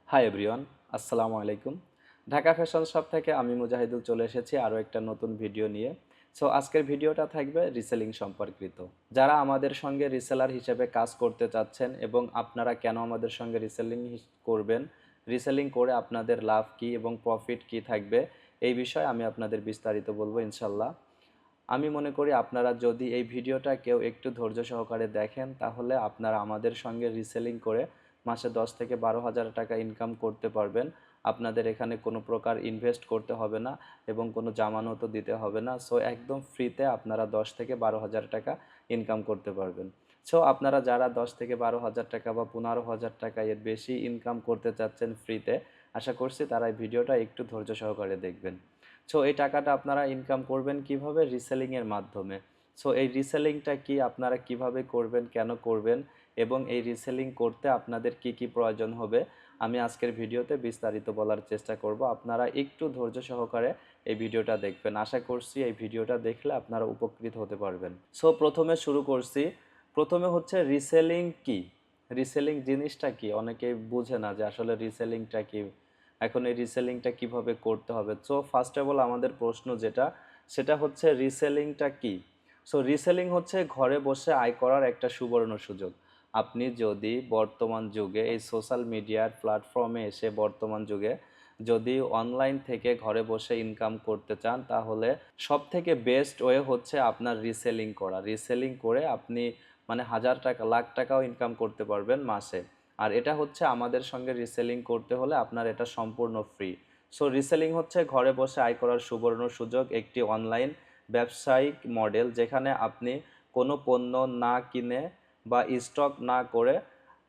Hi everyone, আসসালামু আলাইকুম। Dhaka fashion shop থেকে আমি মুজাহিদুল চলে এসেছি আরও একটা নতুন ভিডিও নিয়ে। সো আজকের ভিডিওটা থাকবে রিসেলিং সম্পর্কিত। যারা আমাদের সঙ্গে রিসেলার হিসেবে কাজ করতে চাচ্ছেন এবং আপনারা কেন আমাদের সঙ্গে করবেন, রিসেলিং করে আপনাদের লাভ কী এবং প্রফিট কী থাকবে, এই বিষয়ে আমি আপনাদের বিস্তারিত বলবো ইনশাল্লাহ। আমি মনে করি আপনারা যদি এই ভিডিওটা কেউ একটু ধৈর্য সহকারে দেখেন তাহলে আপনারা আমাদের সঙ্গে রিসেলিং করে মাসে 10 থেকে 12,000 টাকা ইনকাম করতে পারবেন। আপনাদের এখানে কোনো প্রকার ইনভেস্ট করতে হবে না এবং কোনো জামানতও দিতে হবে না। সো একদম ফ্রিতে আপনারা 10 থেকে 12,000 টাকা ইনকাম করতে পারবেন। সো আপনারা যারা 10 থেকে 12,000 টাকা বা 15,000 টাকা এর বেশি ইনকাম করতে চাচ্ছেন ফ্রিতে, আশা করছি তারা এই ভিডিওটা একটু ধৈর্য সহকারে দেখবেন। সো এই টাকাটা আপনারা ইনকাম করবেন কিভাবে? রিসেলিংয়ের মাধ্যমে। সো এই রিসেলিংটা কি, আপনারা কিভাবে করবেন, কেন করবেন এবং এই রিসেলিং করতে আপনাদের কি কি প্রয়োজন হবে, আমি আজকের ভিডিওতে বিস্তারিত বলার চেষ্টা করব। আপনারা একটু ধৈর্য সহকারে এই ভিডিওটা দেখবেন। আশা করছি এই ভিডিওটা দেখলে আপনারা উপকৃত হতে পারবেন। সো প্রথমে শুরু করছি। প্রথমে হচ্ছে রিসেলিং কি? রিসেলিং জিনিসটা কি? অনেকেই বুঝে না যে আসলে রিসেলিংটা কি। এখন এই রিসেলিংটা কিভাবে করতে হবে। সো ফার্স্ট অফ অল আমাদের প্রশ্ন যেটা, সেটা হচ্ছে রিসেলিংটা কি? সো রিসেলিং হচ্ছে ঘরে বসে আয় করার একটা সুবর্ণ সুযোগ। আপনি যদি বর্তমান যুগে এই সোশ্যাল মিডিয়ার প্ল্যাটফর্মে এসে বর্তমান যুগে যদি অনলাইন থেকে ঘরে বসে ইনকাম করতে চান, তাহলে সবথেকে বেস্ট ওয়ে হচ্ছে আপনার রিসেলিং করা। রিসেলিং করে আপনি মানে হাজার টাকা, লাখ টাকাও ইনকাম করতে পারবেন মাসে। আর এটা হচ্ছে আমাদের সঙ্গে রিসেলিং করতে হলে আপনার এটা সম্পূর্ণ ফ্রি। সো রিসেলিং হচ্ছে ঘরে বসে আয় করার সুবর্ণ সুযোগ, একটি অনলাইন ব্যবসায়িক মডেল যেখানে আপনি কোনো পণ্য না কিনে বা স্টক না করে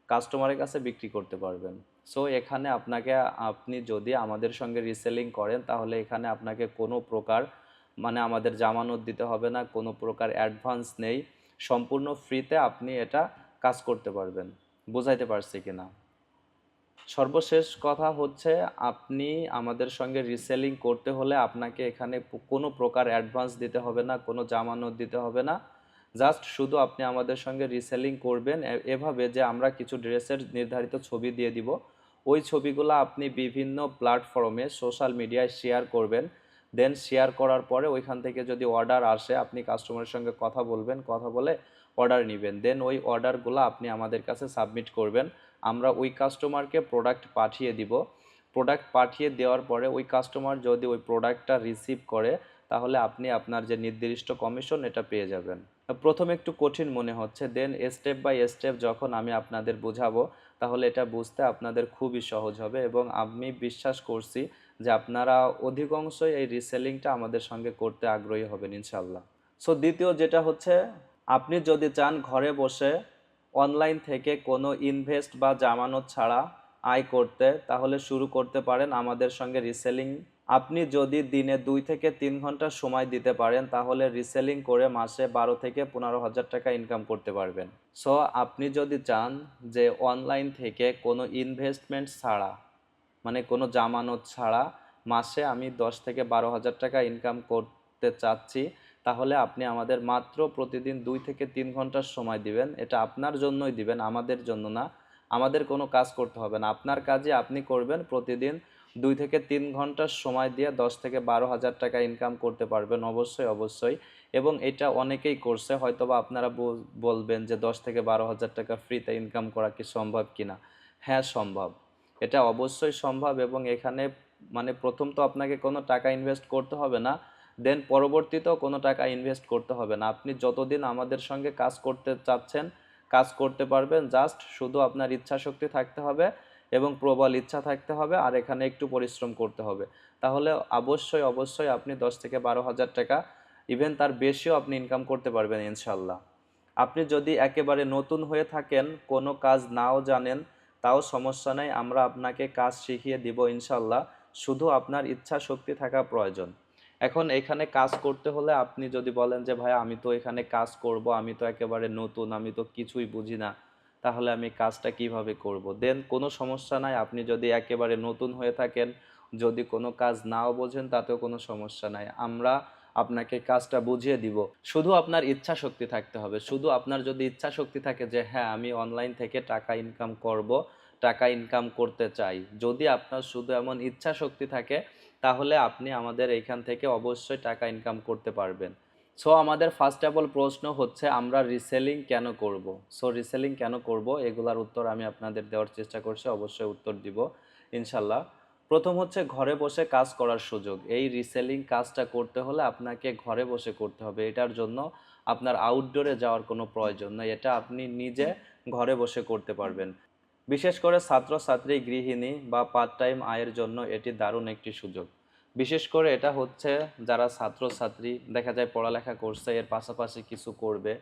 কাস্টমারের কাছে বিক্রি করতে পারবেন। সো এখানে আপনি যদি আমাদের সঙ্গে রিসেলিং করেন তাহলে এখানে আপনাকে কোনো প্রকার মানে আমাদের জামানত দিতে হবে না, কোনো প্রকার অ্যাডভান্স নেই, সম্পূর্ণ ফ্রিতে আপনি এটা কাজ করতে পারবেন। বুঝাইতে পারছি কিনা? সর্বশেষ কথা হচ্ছে, আপনি আমাদের সঙ্গে রিসেলিং করতে হলে আপনাকে এখানে কোনো প্রকার অ্যাডভান্স দিতে হবে না, কোনো জামানত দিতে হবে না। জাস্ট শুধু আপনি আমাদের সঙ্গে রিসেলিং করবেন এভাবে যে আমরা কিছু ড্রেসের নির্ধারিত ছবি দিয়ে দিব। ওই ছবিগুলো আপনি বিভিন্ন প্ল্যাটফর্মে সোশ্যাল মিডিয়ায় শেয়ার করবেন। দেন শেয়ার করার পরে ওইখান থেকে যদি অর্ডার আসে আপনি কাস্টমারের সঙ্গে কথা বলবেন, কথা বলে অর্ডার নেবেন। দেন ওই অর্ডারগুলো আপনি আমাদের কাছে সাবমিট করবেন। আমরা ওই কাস্টমারকে প্রোডাক্ট পাঠিয়ে দিব। প্রোডাক্ট পাঠিয়ে দেওয়ার পরে ওই কাস্টমার যদি ওই প্রোডাক্টটা রিসিভ করে তাহলে আপনি আপনার যে নির্দিষ্ট কমিশন এটা পেয়ে যাবেন। প্রথমে একটু কঠিন মনে হচ্ছে, দেন স্টেপ বাই স্টেপ যখন আমি আপনাদের বোঝাবো তাহলে এটা বুঝতে আপনাদের খুবই সহজ হবে এবং আমি বিশ্বাস করছি যে আপনারা অধিকাংশই এই রিসেলিংটা আমাদের সঙ্গে করতে আগ্রহী হবেন ইনশাল্লাহ। সো দ্বিতীয় যেটা হচ্ছে, আপনি যদি চান ঘরে বসে অনলাইন থেকে কোনো ইনভেস্ট বা জামানত ছাড়া আয় করতে, তাহলে শুরু করতে পারেন আমাদের সঙ্গে রিসেলিং। আপনি যদি দিনে 2 থেকে 3 ঘন্টা সময় দিতে পারেন তাহলে রিসেলিং করে মাসে 12 থেকে 15,000 টাকা ইনকাম করতে পারবেন। সো আপনি যদি চান যে অনলাইন থেকে কোনো ইনভেস্টমেন্ট ছাড়া মানে কোনো জামানত ছাড়া মাসে আমি 10 থেকে 12,000 টাকা ইনকাম করতে চাচ্ছি, তাহলে আপনি আমাদের মাত্র প্রতিদিন 2 থেকে 3 ঘন্টার সময় দিবেন। এটা আপনার জন্যই দিবেন, আমাদের জন্য না। আমাদের কোনো কাজ করতে হবে না, আপনার কাজে আপনি করবেন। প্রতিদিন 2 থেকে 3 ঘন্টার সময় দিয়ে 10 থেকে 12,000 টাকা ইনকাম করতে পারবেন অবশ্যই অবশ্যই। এবং এটা অনেকেই করছে, হয়তোবা আপনারা বলবেন যে 10 থেকে 12,000 টাকা ফ্রিতে ইনকাম করা কি সম্ভব কিনা? হ্যাঁ সম্ভব, এটা অবশ্যই সম্ভব। এবং এখানে মানে প্রথম তো আপনাকে কোনো টাকা ইনভেস্ট করতে হবে না, দেন পরবর্তীতেও কোনো টাকা ইনভেস্ট করতে হবে না। আপনি যতদিন আমাদের সঙ্গে কাজ করতে চাচ্ছেন কাজ করতে পারবেন, জাস্ট শুধু আপনার ইচ্ছা শক্তি থাকতে হবে এবং প্রবল ইচ্ছা থাকতে হবে আর এখানে একটু পরিশ্রম করতে হবে। তাহলে অবশ্যই অবশ্যই আপনি 10 থেকে 12,000 টাকা, ইভেন তার বেশিও আপনি ইনকাম করতে পারবেন ইনশাল্লাহ। আপনি যদি একেবারে নতুন হয়ে থাকেন, কোনো কাজ নাও জানেন, তাও সমস্যা নেই, আমরা আপনাকে কাজ শিখিয়ে দিব ইনশাল্লাহ। শুধু আপনার ইচ্ছা শক্তি থাকা প্রয়োজন। এখন এখানে কাজ করতে হলে আপনি যদি বলেন যে ভাই আমি তো এখানে কাজ করব, আমি তো একেবারে নতুন, আমি তো কিছুই বুঝি না, তাহলে আমি কাজটা কিভাবে করব? দেন কোনো সমস্যা নাই, আপনি যদি একেবারে নতুন হয়ে থাকেন, যদি কোনো কাজ নাও বোঝেন তাতেও কোনো সমস্যা নাই, আমরা আপনাকে কাজটা বুঝিয়ে দিব। শুধু আপনার ইচ্ছা শক্তি থাকতে হবে। শুধু আপনার যদি ইচ্ছা শক্তি থাকে যে হ্যাঁ আমি অনলাইন থেকে টাকা ইনকাম করব, টাকা ইনকাম করতে চাই, যদি আপনার শুধু এমন ইচ্ছা শক্তি থাকে, তাহলে আপনি আমাদের এইখান থেকে অবশ্যই টাকা ইনকাম করতে পারবেন। সো আমাদের ফার্স্ট অফ অল প্রশ্ন হচ্ছে আমরা রিসেলিং কেন করব। সো রিসেলিং কেন করব এগুলার উত্তর আমি আপনাদের দেওয়ার চেষ্টা করছি, অবশ্যই উত্তর দিব ইনশাল্লাহ। প্রথম হচ্ছে ঘরে বসে কাজ করার সুযোগ। এই রিসেলিং কাজটা করতে হলে আপনাকে ঘরে বসে করতে হবে, এটার জন্য আপনার আউটডোরে যাওয়ার কোনো প্রয়োজন নেই, এটা আপনি নিজে ঘরে বসে করতে পারবেন। বিশেষ করে ছাত্রছাত্রী, গৃহিণী বা পার্ট টাইম আয়ের জন্য এটি দারুণ একটি সুযোগ। বিশেষ করে এটা হচ্ছে যারা ছাত্রছাত্রী দেখা যায় পড়ালেখা করছে, এর পাশাপাশি কিছু করবে,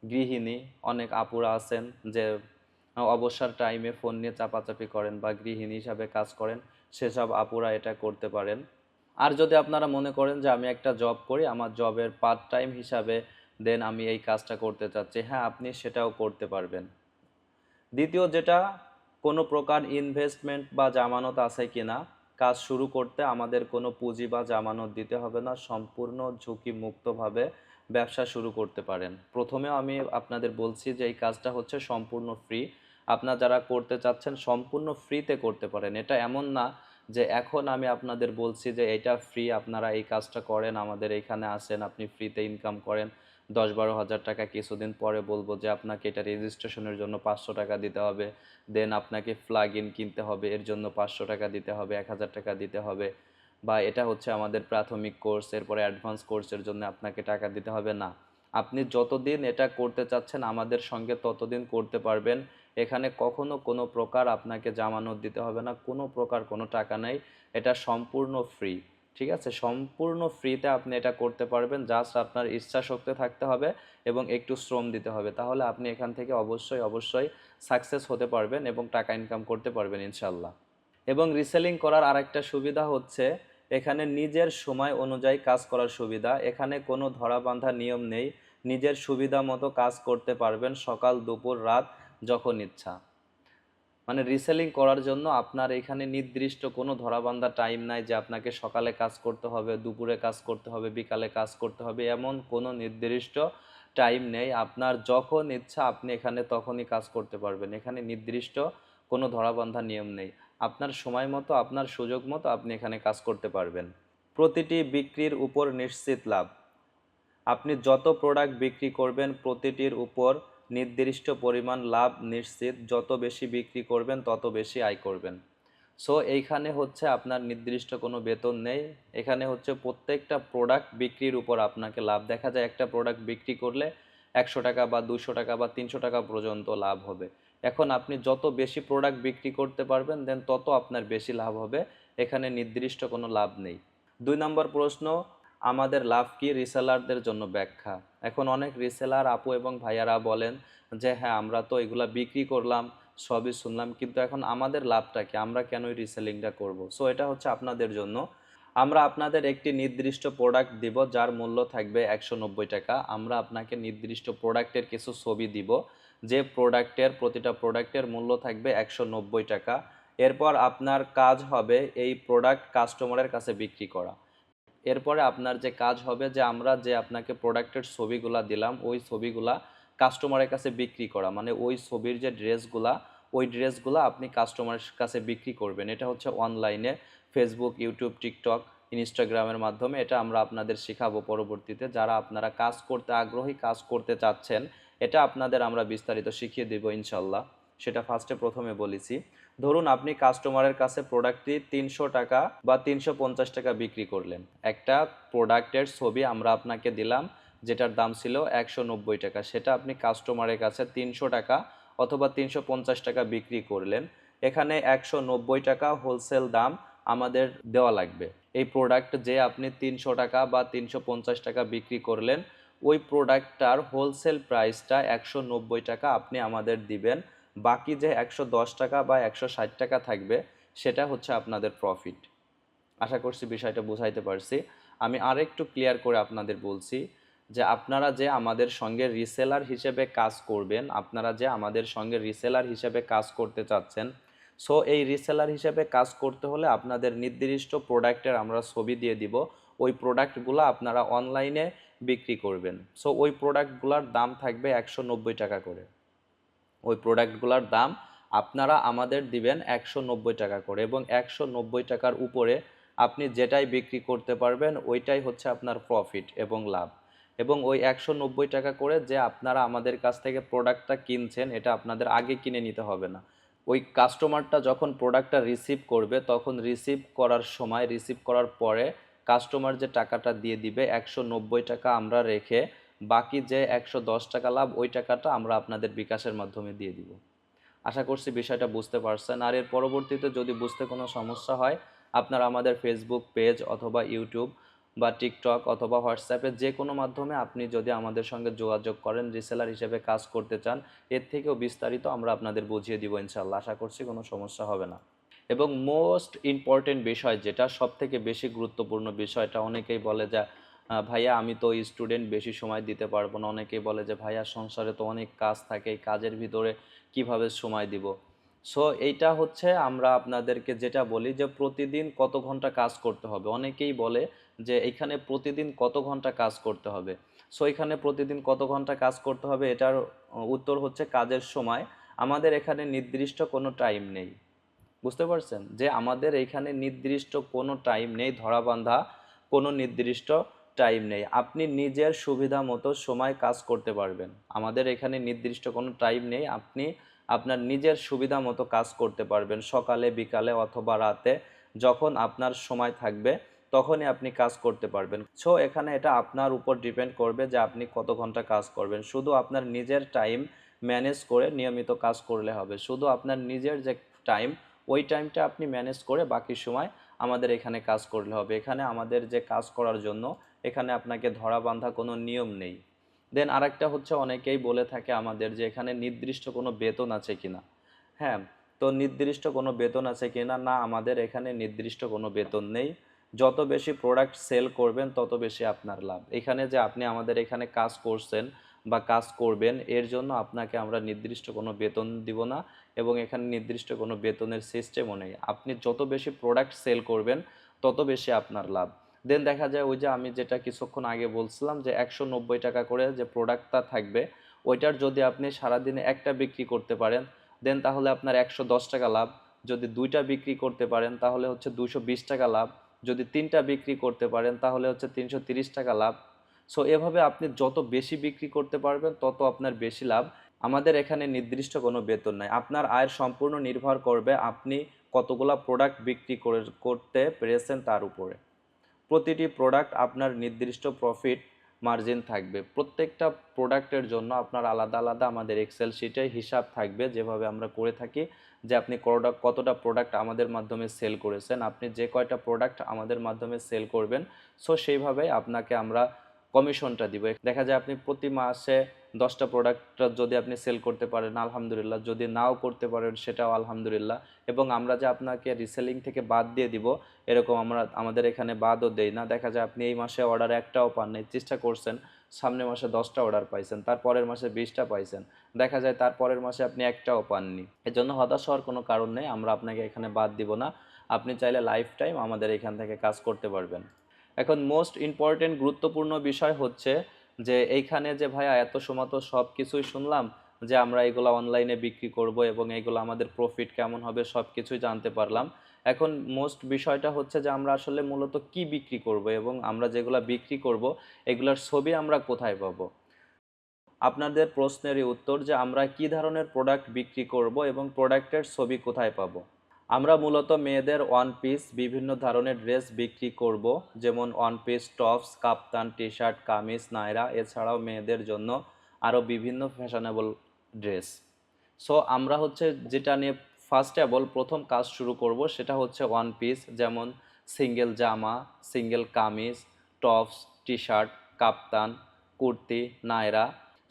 গৃহিণী অনেক আপুরা আছেন যে অবসর টাইমে ফোন নিয়ে চাপাচাপি করেন বা গৃহিণী হিসাবে কাজ করেন, সেসব আপুরা এটা করতে পারেন। আর যদি আপনারা মনে করেন যে আমি একটা জব করি, আমার জবের পার্ট টাইম হিসাবে দেন আমি এই কাজটা করতে চাচ্ছি, হ্যাঁ আপনি সেটাও করতে পারবেন। দ্বিতীয় যেটা, কোনো প্রকার ইনভেস্টমেন্ট বা জামানত আছে কিনা। কাজ শুরু করতে আমাদের কোনো পুঁজি বা জামানত দিতে হবে না, সম্পূর্ণ ঝুঁকি মুক্তভাবে ব্যবসা শুরু করতে পারেন। প্রথমেও আমি আপনাদের বলছি যে এই কাজটা হচ্ছে সম্পূর্ণ ফ্রি। আপনারা যারা করতে চাচ্ছেন সম্পূর্ণ ফ্রিতে করতে পারেন, এটা এমন না যে এখন আমি আপনাদের বলছি যে এটা ফ্রি, আপনারা এই কাজটা করেন, আমাদের এইখানে আসেন, আপনি ফ্রিতে ইনকাম করেন 10-12 হাজার টাকা। কিছুদিন পরে বলবো যে আপনাকে এটা রেজিস্ট্রেশনের জন্য 500 টাকা দিতে হবে, দেন আপনাকে প্লাগ ইন কিনতে হবে, এর জন্য 500 টাকা দিতে হবে, 1000 টাকা দিতে হবে, বা এটা হচ্ছে আমাদের প্রাথমিক কোর্স, এরপরে অ্যাডভান্স কোর্সের জন্য আপনাকে টাকা দিতে হবে না। আপনি যতদিন এটা করতে চাচ্ছেন আমাদের সঙ্গে ততদিন করতে পারবেন। এখানে কখনো কোনো প্রকার আপনাকে জামানত দিতে হবে না, কোনো প্রকার কোনো টাকা নেই, এটা সম্পূর্ণ ফ্রি। ঠিক আছে, সম্পূর্ণ ফ্রিতে আপনি এটা করতে পারবেন, জাস্ট আপনার ইচ্ছা শক্তি থাকতে হবে এবং একটু শ্রম দিতে হবে, তাহলে আপনি এখান থেকে অবশ্যই অবশ্যই সাকসেস হতে পারবেন এবং টাকা ইনকাম করতে পারবেন ইনশাল্লাহ। এবং রিসেলিং করার আরেকটা সুবিধা হচ্ছে এখানে নিজের সময় অনুযায়ী কাজ করার সুবিধা। এখানে কোনো ধরাবাঁধা নিয়ম নেই, নিজের সুবিধা মতো কাজ করতে পারবেন, সকাল দুপুর রাত যখন ইচ্ছা। মানে রিসেলিং করার জন্য আপনার এখানে নির্দিষ্ট কোনো ধরাবান্ধা টাইম নাই যে আপনাকে সকালে কাজ করতে হবে, দুপুরে কাজ করতে হবে, বিকালে কাজ করতে হবে, এমন কোনো নির্দিষ্ট টাইম নেই। আপনার যখন ইচ্ছা আপনি এখানে তখনই কাজ করতে পারবেন, এখানে নির্দিষ্ট কোনো ধরাবান্ধা নিয়ম নেই। আপনার সময় মতো, আপনার সুযোগ মতো আপনি এখানে কাজ করতে পারবেন। প্রতিটি বিক্রির উপর নিশ্চিত লাভ। আপনি যত প্রোডাক্ট বিক্রি করবেন প্রতিটির উপর নির্দিষ্ট পরিমাণ লাভ নিশ্চিত, যত বেশি বিক্রি করবেন তত বেশি আয় করবেন। সো এইখানে হচ্ছে আপনার নির্দিষ্ট কোনো বেতন নেই, এখানে হচ্ছে প্রত্যেকটা প্রোডাক্ট বিক্রির উপর আপনাকে লাভ। দেখা যায় একটা প্রোডাক্ট বিক্রি করলে 100 টাকা বা 200 টাকা বা 300 টাকা পর্যন্ত লাভ হবে। এখন আপনি যত বেশি প্রোডাক্ট বিক্রি করতে পারবেন দেন তত আপনার বেশি লাভ হবে, এখানে নির্দিষ্ট কোনো লাভ নেই। 2 নম্বর প্রশ্ন, আমাদের লাভ কি রিসেলারদের জন্য ব্যাখ্যা। এখন অনেক রিসেলার আপু এবং ভাইয়ারা বলেন যে হ্যাঁ আমরা তো এগুলা বিক্রি করলাম, সবই শুনলাম, কিন্তু এখন আমাদের লাভটা কি, আমরা কেন রিসেলিংটা করব। সো এটা হচ্ছে আপনাদের জন্য। আমরা আপনাদের একটি নির্দিষ্ট প্রোডাক্ট দিব যার মূল্য থাকবে 190 টাকা। আমরা আপনাকে নির্দিষ্ট প্রোডাক্টের কিছু ছবি দিব, যে প্রতিটা প্রোডাক্টের মূল্য থাকবে 190 টাকা। এরপর আপনার কাজ হবে এই প্রোডাক্ট কাস্টমারের কাছে বিক্রি করা। এরপরে আপনার যে কাজ হবে যে আমরা যে আপনাকে প্রোডাক্টের ছবিগুলা দিলাম ওই ছবিগুলা কাস্টমারের কাছে বিক্রি করা, মানে ওই ছবির যে ড্রেসগুলা ওই ড্রেসগুলা আপনি কাস্টমারের কাছে বিক্রি করবেন। এটা হচ্ছে অনলাইনে ফেসবুক, ইউটিউব, টিকটক, ইনস্টাগ্রামের মাধ্যমে এটা আমরা আপনাদের শেখাবো পরবর্তীতে। যারা আপনারা কাজ করতে আগ্রহী, কাজ করতে চাচ্ছেন, এটা আপনাদের আমরা বিস্তারিত শিখিয়ে দেব ইনশাল্লাহ। সেটা প্রথমে বলেছি। ধরুন আপনি কাস্টমারের কাছে প্রোডাক্টটি 300 টাকা বা 350 টাকা বিক্রি করলেন। একটা প্রোডাক্টের ছবি আমরা আপনাকে দিলাম যেটার দাম ছিল 190 টাকা, সেটা আপনি কাস্টমারের কাছে 300 টাকা অথবা 350 টাকা বিক্রি করলেন। এখানে 190 টাকা হোলসেল দাম আমাদের দেওয়া লাগবে। এই প্রোডাক্ট যে আপনি 300 টাকা বা 350 টাকা বিক্রি করলেন, ওই প্রোডাক্টটার হোলসেল প্রাইসটা 190 টাকা আপনি আমাদের দিবেন। বাকি যে 110 টাকা বা 160 টাকা থাকবে সেটা হচ্ছে আপনাদের প্রফিট। আশা করছি বিষয়টা বুঝাইতে পারছি। আমি আরেকটু ক্লিয়ার করে আপনাদের বলছি যে আপনারা যে আমাদের সঙ্গে রিসেলার হিসেবে কাজ করবেন, আপনারা যে আমাদের সঙ্গে রিসেলার হিসেবে কাজ করতে চাচ্ছেন, সো এই রিসেলার হিসেবে কাজ করতে হলে আপনাদের নির্দিষ্ট প্রোডাক্টের আমরা ছবি দিয়ে দিব। ওই প্রোডাক্টগুলো আপনারা অনলাইনে বিক্রি করবেন। সো ওই প্রোডাক্টগুলোর দাম থাকবে 190 টাকা করে। ওই প্রোডাক্টগুলোর দাম আপনারা আমাদের দিবেন 190 টাকা করে, এবং 190 টাকার উপরে আপনি যেটাই বিক্রি করতে পারবেন ওইটাই হচ্ছে আপনার প্রফিট এবং লাভ। এবং ওই 190 টাকা করে যে আপনারা আমাদের কাছ থেকে প্রোডাক্টটা কিনছেন, এটা আপনাদের আগে কিনে নিতে হবে না। ওই কাস্টমারটা যখন প্রোডাক্টটা রিসিভ করবে, তখন রিসিভ করার সময়, রিসিভ করার পরে কাস্টমার যে টাকাটা দিয়ে দিবে 190 টাকা আমরা রেখে বাকি যে 110 টাকা লাভ, ওই টাকাটা আমরা আপনাদের বিকাশের মাধ্যমে দিয়ে দিব। আশা করছি বিষয়টা বুঝতে পারছেন। আর এর পরবর্তীতে যদি বুঝতে কোনো সমস্যা হয়, আপনারা আমাদের ফেসবুক পেজ অথবা ইউটিউব বা টিকটক অথবা হোয়াটসঅ্যাপে যে কোনো মাধ্যমে আপনি যদি আমাদের সঙ্গে যোগাযোগ করেন, রিসেলার হিসেবে কাজ করতে চান, এর থেকেও বিস্তারিত আমরা আপনাদের বুঝিয়ে দিব ইনশাল্লাহ। আশা করছি কোনো সমস্যা হবে না। এবং মোস্ট ইম্পর্টেন্ট বিষয়, যেটা সব থেকে বেশি গুরুত্বপূর্ণ বিষয়টা, অনেকেই বলে যে ভাইয়া আমি তো স্টুডেন্ট, বেশি সময় দিতে পারবো না। অনেকেই বলে যে ভাইয়া সংসারে তো অনেক কাজ থাকে, এই কাজের ভিতরে কিভাবে সময় দিব। সো এইটা হচ্ছে আমরা আপনাদেরকে যেটা বলি যে প্রতিদিন কত ঘন্টা কাজ করতে হবে। অনেকেই বলে যে এইখানে প্রতিদিন কত ঘন্টা কাজ করতে হবে। সো এখানে প্রতিদিন কত ঘন্টা কাজ করতে হবে, এটার উত্তর হচ্ছে কাজের সময়। আমাদের এখানে নির্দিষ্ট কোনো টাইম নেই। বুঝতে পারছেন যে আমাদের এইখানে নির্দিষ্ট কোনো টাইম নেই, ধরাবাঁধা কোনো নির্দিষ্ট টাইম নেই। আপনি নিজের সুবিধা মতো সময় কাজ করতে পারবেন। আমাদের এখানে নির্দিষ্ট কোনো টাইম নেই, আপনি আপনার নিজের সুবিধা মতো কাজ করতে পারবেন। সকালে, বিকালে অথবা রাতে, যখন আপনার সময় থাকবে তখনই আপনি কাজ করতে পারবেন। সো এখানে এটা আপনার উপর ডিপেন্ড করবে যে আপনি কত ঘন্টা কাজ করবেন। শুধু আপনার নিজের টাইম ম্যানেজ করে নিয়মিত কাজ করলে হবে। শুধু আপনার নিজের যে টাইম, ওই টাইমটা আপনি ম্যানেজ করে বাকি সময় আমাদের এখানে কাজ করলে হবে। এখানে আমাদের যে কাজ করার জন্য এখানে আপনাকে ধরা বাঁধা কোনো নিয়ম নেই। দেন আরেকটা হচ্ছে, অনেকেই বলে থাকে আমাদের যে এখানে নির্দিষ্ট কোনো বেতন আছে কিনা। হ্যাঁ, তো নির্দিষ্ট কোনো বেতন আছে কিনা, না, আমাদের এখানে নির্দিষ্ট কোনো বেতন নেই। যত বেশি প্রোডাক্ট সেল করবেন তত বেশি আপনার লাভ। এখানে যে আপনি আমাদের এখানে কাজ করছেন বা কাজ করবেন, এর জন্য আপনাকে আমরা নির্দিষ্ট কোনো বেতন দিব না, এবং এখানে নির্দিষ্ট কোনো বেতনের সিস্টেমও নেই। আপনি যত বেশি প্রোডাক্ট সেল করবেন তত বেশি আপনার লাভ। দেন দেখা যায় ওই যে আমি যেটা কিছুক্ষণ আগে বলছিলাম যে 190 টাকা করে যে প্রোডাক্টটা থাকবে, ওইটার যদি আপনি সারাদিনে একটা বিক্রি করতে পারেন, দেন তাহলে আপনার 110 টাকা লাভ। যদি দুইটা বিক্রি করতে পারেন তাহলে হচ্ছে 220 টাকা লাভ। যদি তিনটা বিক্রি করতে পারেন তাহলে হচ্ছে 330 টাকা লাভ। সো এভাবে আপনি যত বেশি বিক্রি করতে পারবেন তত আপনার বেশি লাভ। আমাদের এখানে নির্দিষ্ট কোনো বেতন নাই। আপনার আয়ের সম্পূর্ণ নির্ভর করবে আপনি কতগুলা প্রোডাক্ট বিক্রি করতে পেরেছেন তার উপরে। প্রতিটি প্রোডাক্ট আপনার নির্দিষ্ট প্রফিট মার্জিন থাকবে। প্রত্যেকটা প্রোডাক্টের জন্য আপনার আলাদা আলাদা আমাদের এক্সেল শিটে হিসাব থাকবে, যেভাবে আমরা করে থাকি, যে আপনি কতটা প্রোডাক্ট আমাদের মাধ্যমে সেল করেছেন, আপনি যে কয়টা প্রোডাক্ট আমাদের মাধ্যমে সেল করবেন, সো সেইভাবেই আপনাকে আমরা কমিশনটা দিব। দেখা যায় আপনি প্রতি মাসে 10টা প্রোডাক্ট যদি আপনি সেল করতে পারেন আলহামদুলিল্লাহ, যদি নাও করতে পারেন সেটাও আলহামদুলিল্লাহ। এবং আমরা যে আপনাকে রিসেলিং থেকে বাদ দিয়ে দিব এরকম আমাদের এখানে বাদও দেই না। দেখা যায় আপনি এই মাসে অর্ডার একটাও পান নাই, চেষ্টা করছেন, সামনের মাসে 10টা অর্ডার পাইছেন, তারপরের মাসে 20টা পাইছেন, দেখা যায় তারপরের মাসে আপনি একটাও পাননি। এজন্য হতাশ হওয়ার কোনো কারণ নেই, আমরা আপনাকে এখানে বাদ দিব না। আপনি চাইলে লাইফ টাইম আমাদের এখান থেকে কাজ করতে পারবেন। এখন মোস্ট ইম্পর্টেন্ট গুরুত্বপূর্ণ বিষয় হচ্ছে যে এইখানে যে ভাইয়া এত সময় তো সব কিছুই শুনলাম, যে আমরা এগুলো অনলাইনে বিক্রি করব এবং এগুলো আমাদের প্রফিট কেমন হবে সব কিছুই জানতে পারলাম। এখন মোস্ট বিষয়টা হচ্ছে যে আমরা আসলে মূলত কি বিক্রি করব, এবং আমরা যেগুলো বিক্রি করব এগুলোর ছবি আমরা কোথায় পাবো। আপনাদের প্রশ্নেরই উত্তর যে আমরা কি ধরনের প্রোডাক্ট বিক্রি করব এবং প্রোডাক্টের ছবি কোথায় পাবো। আমরা মূলত মেয়েদের ওয়ান পিস, বিভিন্ন ধরনের ড্রেস বিক্রি করব, যেমন ওয়ান পিস, টপস, কাপ্তান, টি শার্ট, কামিজ, নায়রা, এছাড়াও মেয়েদের জন্য আরও বিভিন্ন ফ্যাশনেবল ড্রেস। সো আমরা হচ্ছে যেটা নিয়ে প্রথম কাজ শুরু করব সেটা হচ্ছে ওয়ান পিস, যেমন সিঙ্গেল জামা, single kameez, tops, T shirt, kaftan, kurti, Naira.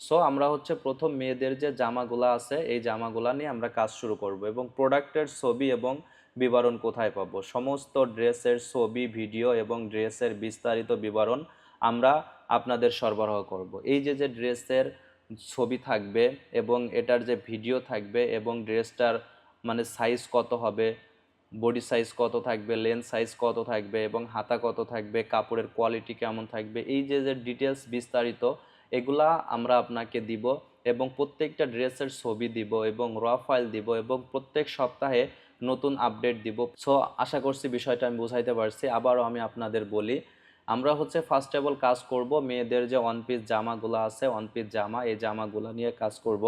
So আমরা হচ্ছে প্রথম মেয়েদের যে জামাগুলো আছে এই জামাগুলা নিয়ে আমরা কাজ শুরু করব, এবং প্রোডাক্টের ছবি এবং বিবরণ কোথায় পাবো, সমস্ত ড্রেসের ছবি, ভিডিও এবং ড্রেসের বিস্তারিত বিবরণ আমরা আপনাদের সরবরাহ করব। এই যে যে ড্রেসের ছবি থাকবে এবং এটার যে ভিডিও থাকবে এবং ড্রেসটার মানে সাইজ কত হবে, বডি সাইজ কত থাকবে, লেন্থ সাইজ কত থাকবে এবং হাতা কত থাকবে, কাপড়ের কোয়ালিটি কেমন থাকবে, এই যে যে ডিটেলস বিস্তারিত, এগুলা আমরা আপনাকে দিব। এবং প্রত্যেকটা ড্রেসের ছবি দিব এবং র ফাইল দিব এবং প্রত্যেক সপ্তাহে নতুন আপডেট দিব। সো আশা করছি বিষয়টা আমি বুঝাইতে পারছি। আবারও আমি আপনাদের বলি, আমরা হচ্ছে ফার্স্ট অফ অল কাজ করব মেয়েদের যে ওয়ান পিস জামাগুলো আছে, ওয়ান পিস জামা, এই জামাগুলো নিয়ে কাজ করব।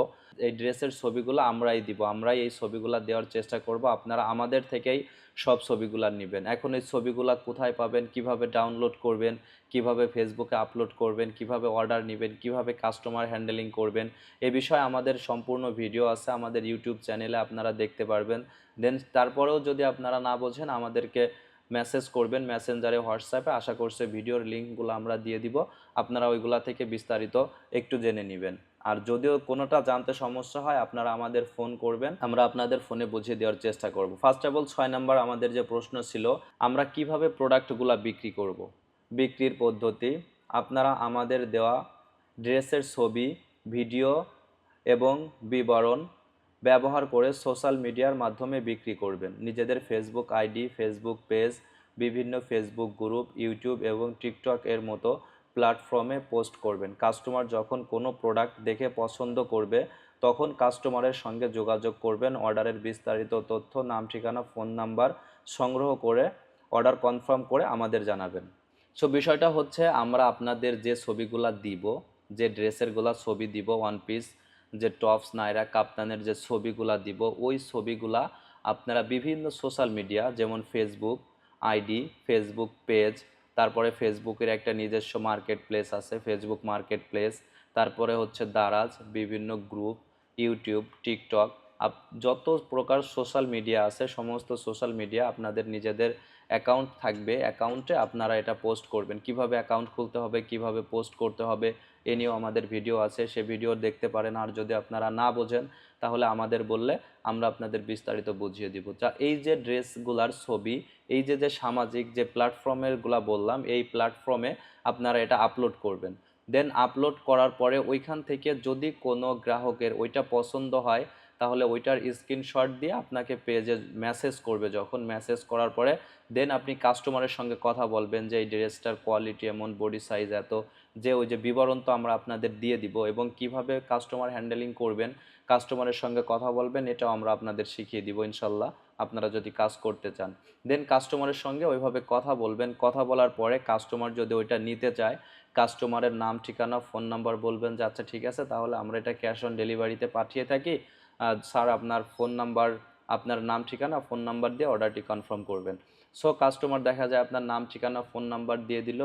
এই ড্রেসের ছবিগুলো আমরাই দিব, আমরাই এই ছবিগুলো দেওয়ার চেষ্টা করব। আপনারা আমাদের থেকেই সব ছবিগুলো নেবেন। এখন এই ছবিগুলো কোথায় পাবেন, কিভাবে ডাউনলোড করবেন, কিভাবে ফেসবুকে আপলোড করবেন, কিভাবে অর্ডার নেবেন, কিভাবে কাস্টমার হ্যান্ডেলিং করবেন, এ বিষয়ে আমাদের সম্পূর্ণ ভিডিও আছে আমাদের ইউটিউব চ্যানেলে, আপনারা দেখতে পারবেন। দেন তারপরেও যদি আপনারা না বোঝেন আমাদেরকে মেসেজ করবেন মেসেঞ্জারে, হোয়াটসঅ্যাপে। আশা করছি ভিডিওর লিঙ্কগুলো আমরা দিয়ে দিব, আপনারা ওইগুলা থেকে বিস্তারিত একটু জেনে নেবেন। আর যদিও কোনোটা জানতে সমস্যা হয় আপনারা আমাদের ফোন করবেন, আমরা আপনাদের ফোনে বুঝিয়ে দেওয়ার চেষ্টা করব। ফার্স্ট অফ অল 6 নাম্বার আমাদের যে প্রশ্ন ছিল, আমরা কিভাবে প্রোডাক্টগুলো বিক্রি করব। বিক্রির পদ্ধতি, আপনারা আমাদের দেওয়া ড্রেসের ছবি, ভিডিও এবং বিবরণ ব্যবহার করে সোশ্যাল মিডিয়ার মাধ্যমে বিক্রি করবেন। নিজেদের ফেসবুক আইডি, ফেসবুক পেজ, বিভিন্ন ফেসবুক গ্রুপ, ইউটিউব এবং টিকটক এর মতো প্ল্যাটফর্মে পোস্ট করবেন। কাস্টমার যখন কোনো প্রোডাক্ট দেখে পছন্দ করবে তখন কাস্টমারের সঙ্গে যোগাযোগ করবেন। অর্ডারের বিস্তারিত তথ্য, নাম, ঠিকানা, ফোন নাম্বার সংগ্রহ করে অর্ডার কনফার্ম করে আমাদের জানাবেন। সো বিষয়টা হচ্ছে, আমরা আপনাদের যে ছবিগুলা দিব, যে ড্রেসেরগুলা ছবি দিব, ওয়ান পিস যে টপস, নায়রা, কাপ্তানের যে ছবিগুলা দিব, ওই ছবিগুলা আপনারা বিভিন্ন সোশ্যাল মিডিয়া যেমন ফেসবুক আইডি, ফেসবুক পেজ, তারপরে ফেসবুকের একটা নিজস্ব মার্কেট প্লেস আছে, ফেসবুক মার্কেট প্লেস, তারপরে হচ্ছে দারাজ, বিভিন্ন গ্রুপ, ইউটিউব, টিকটক, যত প্রকার সোশ্যাল মিডিয়া আছে সমস্ত সোশ্যাল মিডিয়া আপনাদের নিজেদের অ্যাকাউন্ট থাকবে, অ্যাকাউন্টে আপনারা এটা পোস্ট করবেন। কিভাবে অ্যাকাউন্ট খুলতে হবে, কিভাবে পোস্ট করতে হবে, এ নিয়েও আমাদের ভিডিও আছে, সে ভিডিও দেখতে পারেন। আর যদি আপনারা না বোঝেন তাহলে আমাদের বললে আমরা আপনাদের বিস্তারিত বুঝিয়ে দিব। যা এই যে ড্রেসগুলার ছবি, এই যে সামাজিক যে প্ল্যাটফর্মেরগুলা বললাম, এই প্ল্যাটফর্মে আপনারা এটা আপলোড করবেন। দেন আপলোড করার পরে ওইখান থেকে যদি কোনো গ্রাহকের ওইটা পছন্দ হয় তাহলে ওইটার স্ক্রিনশট দিয়ে আপনাকে পেজে মেসেজ করবে। যখন মেসেজ করার পরে দেন আপনি কাস্টমারের সঙ্গে কথা বলবেন যে এই ড্রেসটার কোয়ালিটি এমন, বডি সাইজ এত, যে ওই যে বিবরণ তো আমরা আপনাদের দিয়ে দিব, এবং কিভাবে কাস্টমার হ্যান্ডেলিং করবেন, কাস্টমারের সঙ্গে কথা বলবেন, এটাও আমরা আপনাদের শিখিয়ে দিব ইনশাল্লাহ, আপনারা যদি কাজ করতে চান। দেন কাস্টমারের সঙ্গে ওইভাবে কথা বলবেন। কথা বলার পরে কাস্টমার যদি ওইটা নিতে চায়, কাস্টমারের নাম, ঠিকানা, ফোন নাম্বার বলবেন যে আচ্ছা ঠিক আছে, তাহলে আমরা এটা ক্যাশ অন ডেলিভারিতে পাঠিয়ে থাকি, স্যার আপনার ফোন নাম্বার, আপনার নাম, ঠিকানা, ফোন নাম্বার দিয়ে অর্ডারটি কনফার্ম করবেন। সো কাস্টমার দেখা যায় আপনার নাম, ঠিকানা, ফোন নাম্বার দিয়ে দিল।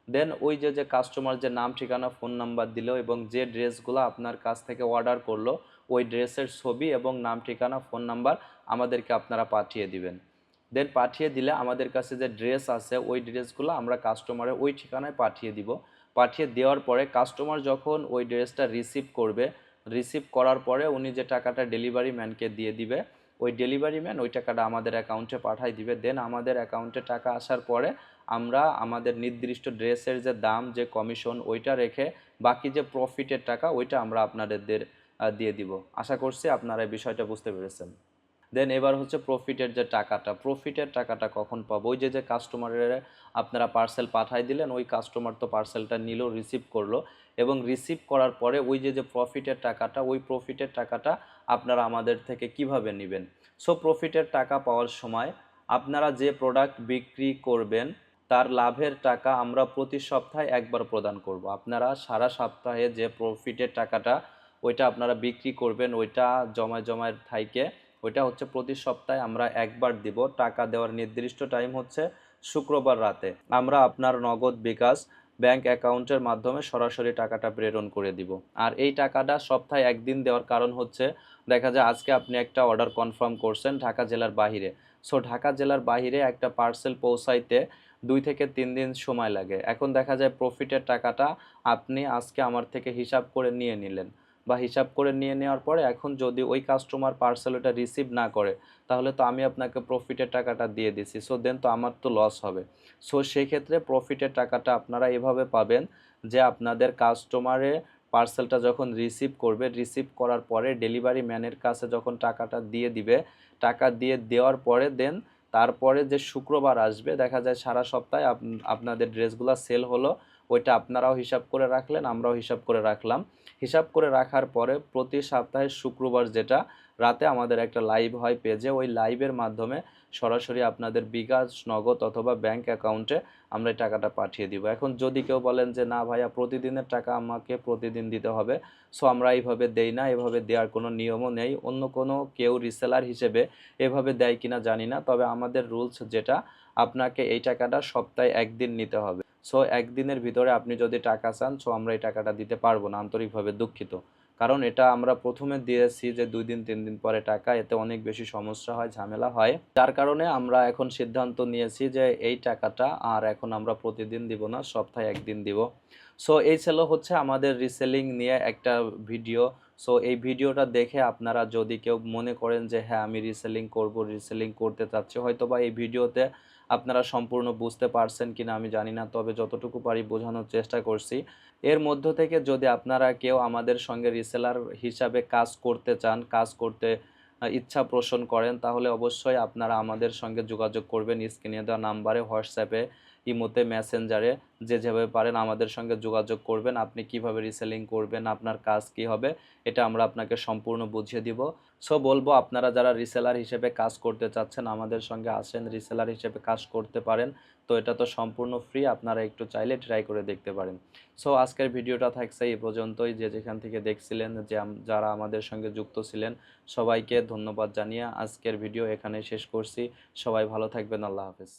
দেন ওই যে কাস্টমার যে নাম, ঠিকানা, ফোন নাম্বার দিল এবং যে ড্রেসগুলো আপনার কাছ থেকে অর্ডার করলো, ওই ড্রেসের ছবি এবং নাম, ঠিকানা, ফোন নাম্বার আমাদেরকে আপনারা পাঠিয়ে দিবেন। দেন পাঠিয়ে দিলে আমাদের কাছে যে ড্রেস আছে ওই ড্রেসগুলো আমরা কাস্টমারের ওই ঠিকানায় পাঠিয়ে দিব। পাঠিয়ে দেওয়ার পরে কাস্টমার যখন ওই ড্রেসটা রিসিভ করবে, রিসিভ করার পরে উনি যে টাকাটা ডেলিভারি ম্যানকে দিয়ে দিবে, ওই ডেলিভারি ম্যান ওই টাকাটা আমাদের অ্যাকাউন্টে পাঠিয়ে দিবে। দেন আমাদের অ্যাকাউন্টে টাকা আসার পরে আমরা আমাদের নির্দিষ্ট ড্রেসের যে দাম, যে কমিশন, ওইটা রেখে বাকি যে প্রফিটের টাকা ওইটা আমরা আপনাদের দিয়ে দিব। আশা করছি আপনারা এই বিষয়টা বুঝতে পেরেছেন। দেন এবার হচ্ছে প্রফিটের যে টাকাটা, প্রফিটের টাকাটা কখন পাবো? ওই যে কাস্টমারের আপনারা পার্সেল পাঠাই দিলেন, ওই কাস্টমার তো পার্সেলটা নিল, রিসিভ করলো, এবং রিসিভ করার পরে ওই যে প্রফিটের টাকাটা, ওই প্রফিটের টাকাটা আপনারা আমাদের থেকে কিভাবে নেবেন? সো প্রফিটের টাকা পাওয়ার সময় আপনারা যে প্রোডাক্ট বিক্রি করবেন তার লাভের টাকা আমরা প্রতি সপ্তাহে একবার প্রদান করব। আপনারা সারা সপ্তাহে যে প্রফিটের টাকাটা ওইটা আপনারা বিক্রি করবেন, ওইটা জমায় জমায় থাইকে ওইটা হচ্ছে প্রতি সপ্তাহে আমরা একবার দিব। টাকা দেওয়ার নির্দিষ্ট টাইম হচ্ছে শুক্রবার রাতে। আমরা আপনার নগদ, বিকাশ, ব্যাংক অ্যাকাউন্টের মাধ্যমে সরাসরি টাকাটা প্রেরণ করে দিব। আর এই টাকাটা সপ্তাহে একদিন দেওয়ার কারণ হচ্ছে, দেখা যায় আজকে আপনি একটা অর্ডার কনফার্ম করছেন ঢাকা জেলার বাহিরে। সো ঢাকা জেলার বাহিরে একটা পার্সেল পৌঁছাইতে 2 থেকে 3 দিন সময় লাগে। এখন দেখা যায় প্রফিটের টাকাটা আপনি আজকে আমার থেকে হিসাব করে নিয়ে নিলেন, বা হিসাব করে নিয়ে নেওয়ার পরে এখন যদি ওই কাস্টমার পার্সেল ওটা রিসিভ না করে তাহলে তো আমি আপনাকে প্রফিটের টাকাটা দিয়ে দিছি, সো দেন তো আমার তো লস হবে। সো সেক্ষেত্রে প্রফিটের টাকাটা আপনারা এভাবে পাবেন যে আপনাদের কাস্টমারে পার্সেলটা যখন রিসিভ করবে, রিসিভ করার পরে ডেলিভারি ম্যানের কাছে যখন টাকাটা দিয়ে দিবে, টাকা দিয়ে দেওয়ার পরে দেন তারপরে যে শুক্রবার আসবে, দেখা যায় সারা সপ্তাহে আপনাদের ড্রেসগুলো সেল হলো, ওইটা আপনারাও হিসাব করে রাখলেন, আমরাও হিসাব করে রাখলাম। হিসাব করে রাখার পরে প্রতি সপ্তাহে শুক্রবার যেটা রাতে আমাদের একটা লাইভ হয় পেজে, ওই লাইভের মাধ্যমে সরাসরি আপনাদের বিকাশ, নগদ অথবা ব্যাংক অ্যাকাউন্টে আমরা এই টাকাটা পাঠিয়ে দিব। এখন যদি কেউ বলেন যে না ভাইয়া প্রতিদিনের টাকা আমাকে প্রতিদিন দিতে হবে, সো আমরা এইভাবে দেই না, এভাবে দেওয়ার কোনো নিয়মও নেই। অন্য কোনো কেউ রিসেলার হিসেবে এভাবে দেয় কিনা জানি না, তবে আমাদের রুলস যেটা, আপনাকে এই টাকাটা সপ্তাহে একদিন নিতে হবে। সো একদিনের ভিতরে আপনি যদি টাকা চান, সো আমরা এই টাকাটা দিতে পারবো না, আন্তরিকভাবে দুঃখিত। কারণ এটা আমরা প্রথমে দিয়েছি যে 2 দিন 3 দিন পরে টাকা, এতে অনেক বেশি সমস্যা হয়, ঝামেলা হয়, যার কারণে আমরা এখন সিদ্ধান্ত নিয়েছি যে এই টাকাটা আর এখন আমরা প্রতিদিন দিব না, সপ্তাহে একদিন দিব। সো এই ছিল হচ্ছে আমাদের রিসেলিং নিয়ে একটা ভিডিও। সো এই ভিডিওটা দেখে আপনারা যদি কেউ মনে করেন যে হ্যাঁ আমি রিসেলিং করব, রিসেলিং করতে চাচ্ছি, হয়তো বা এই ভিডিওতে আপনারা সম্পূর্ণ বুঝতে পারছেন কিনা আমি জানি না, তবে যতটুকু পারি বোঝানোর চেষ্টা করছি। এর মধ্য থেকে যদি আপনারা কেউ আমাদের সঙ্গে রিসেলার হিসাবে কাজ করতে চান, কাজ করতে ইচ্ছা পোষণ করেন, তাহলে অবশ্যই আপনারা আমাদের সঙ্গে যোগাযোগ করবেন স্ক্রিনে দেওয়া নাম্বারে, হোয়াটসঅ্যাপে, ইমোতে, মেসেঞ্জারে, যে যেভাবে পারেন আমাদের সঙ্গে যোগাযোগ করবেন। আপনি কিভাবে রিসেলিং করবেন, আপনার কাজ কি হবে, এটা আমরা আপনাকে সম্পূর্ণ বুঝিয়ে দিব। সো বলবো আপনারা যারা রিসেলার হিসেবে কাজ করতে চাচ্ছেন আমাদের সঙ্গে আসেন, রিসেলার হিসেবে কাজ করতে পারেন। তো এটা তো সম্পূর্ণ ফ্রি, আপনারা একটু চাইলে ট্রাই করে দেখতে পারেন। সো আজকের ভিডিওটা থাকছে এই পর্যন্তই। যে যেখান থেকে দেখছিলেন, যে যারা আমাদের সঙ্গে যুক্ত ছিলেন, সবাইকে ধন্যবাদ জানিয়ে আজকের ভিডিও এখানেই শেষ করছি। সবাই ভালো থাকবেন। আল্লাহ হাফেজ।